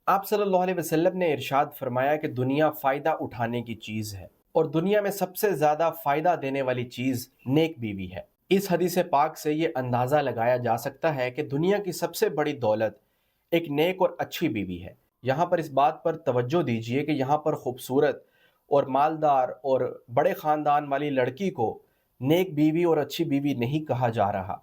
آپ सल्लल्लाहु अलैहि वसल्लम ने इरशाद फरमाया कि दुनिया फ़ायदा उठाने की चीज़ है और दुनिया में सबसे ज़्यादा फ़ायदा देने वाली चीज़ नेक बीवी है। इस हदीस पाक से ये अंदाज़ा लगाया जा सकता है कि दुनिया की सबसे बड़ी दौलत एक नेक और अच्छी बीवी है। यहाँ पर इस बात पर तवज्जो दीजिए कि यहाँ पर खूबसूरत और मालदार और बड़े ख़ानदान वाली लड़की को नेक बीवी और अच्छी बीवी नहीं कहा जा रहा,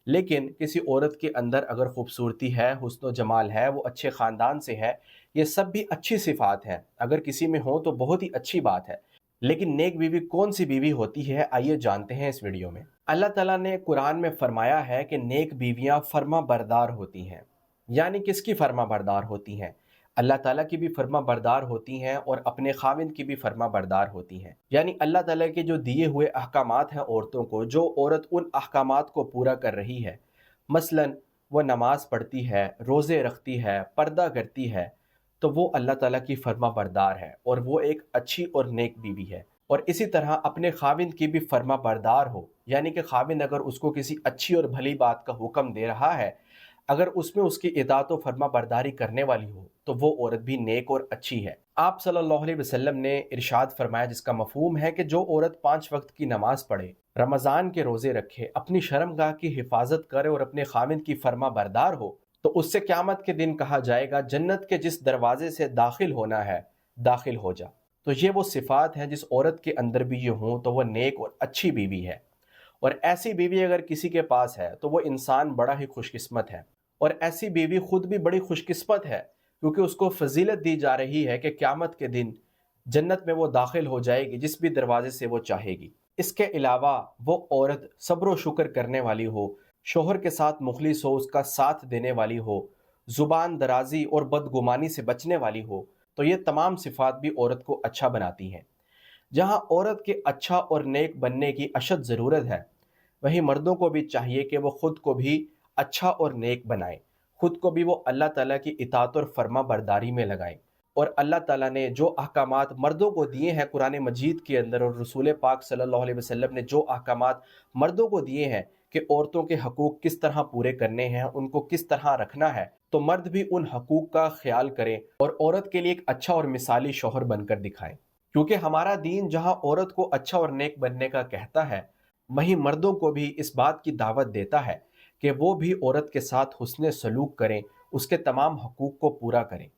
लेकिन किसी औरत के अंदर अगर खूबसूरती है, हुस्न जमाल है, वो अच्छे ख़ानदान से है, ये सब भी अच्छी सिफ़ात हैं। अगर किसी में हो तो बहुत ही अच्छी बात है। लेकिन नेक बीवी कौन सी बीवी होती है, आइए जानते हैं इस वीडियो में। अल्लाह ताला ने कुरान में फरमाया है कि नेक बीवियाँ फर्मा बरदार होती हैं। यानी किसकी फर्मा बरदार होती हैं? अल्लाह ताला की भी फर्मा बरदार होती हैं और अपने खाविंद की भी फर्मा बरदार होती हैं। यानी अल्लाह ताला के जो दिए हुए अहकामात हैं औरतों को, जो औरत उन अहकामात को पूरा कर रही है, मसलन वो नमाज पढ़ती है, रोज़े रखती है, पर्दा करती है, तो वो अल्लाह ताला की फर्मा बरदार है और वो एक अच्छी और नेक बीवी है। और इसी तरह अपने खाविंद की भी फर्मा बरदार हो, यानी कि खाविंद अगर उसको किसी अच्छी और भली बात का हुक्म दे रहा है, अगर उसमें उसकी इताअत व फर्मा बरदारी करने वाली हो, तो वो औरत भी नेक और अच्छी है। आप सल्लल्लाहु अलैहि वसल्लम ने इरशाद फरमाया, जिसका मफहूम है कि जो औरत 5 वक्त की नमाज पढ़े, रमज़ान के रोज़े रखे, अपनी शर्मगाह की हिफाजत करे और अपने खाविंद की फर्मा बरदार हो, तो उससे क़यामत के दिन कहा जाएगा, जन्नत के जिस दरवाजे से दाखिल होना है, दाखिल हो जा। तो ये वो सिफ़ात हैं जिस औरत के अंदर भी ये हों तो वह नेक और अच्छी बीवी है। और ऐसी बीवी अगर किसी के पास है तो वो इंसान बड़ा ही खुशकिस्मत है। और ऐसी बीवी खुद भी बड़ी खुशकिस्मत है, क्योंकि उसको फजीलत दी जा रही है कि क़यामत के दिन जन्नत में वो दाखिल हो जाएगी जिस भी दरवाजे से वो चाहेगी। इसके अलावा वो औरत सब्र व शुक्र करने वाली हो, शोहर के साथ मुखलिस हो, उसका साथ देने वाली हो, ज़ुबान दराजी और बदगुमानी से बचने वाली हो, तो ये तमाम सिफ़ात भी औरत को अच्छा बनाती हैं। जहाँ औरत के अच्छा और नेक बनने की अशद ज़रूरत है, वहीं मर्दों को भी चाहिए कि वो ख़ुद को भी अच्छा और नेक बनाएं, ख़ुद को भी वो अल्लाह ताला की इताअत और फर्मा बरदारी में लगाएं। और अल्लाह ताला ने जो अहकामात मर्दों को दिए हैं कुरान मजीद के अंदर, और रसूल पाक सल्लल्लाहु अलैहि वसल्लम ने जो अहकामात मर्दों को दिए हैं कि औरतों के हकूक़ किस तरह पूरे करने हैं, उनको किस तरह रखना है, तो मर्द भी उन हकूक़ का ख्याल करें और औरत के लिए एक अच्छा और मिसाली शौहर बनकर दिखाएं। क्योंकि हमारा दीन जहाँ औरत को अच्छा और नेक बनने का कहता है, वहीं मर्दों को भी इस बात की दावत देता है कि वो भी औरत के साथ हुस्न सलूक करें, उसके तमाम हकूक़ को पूरा करें।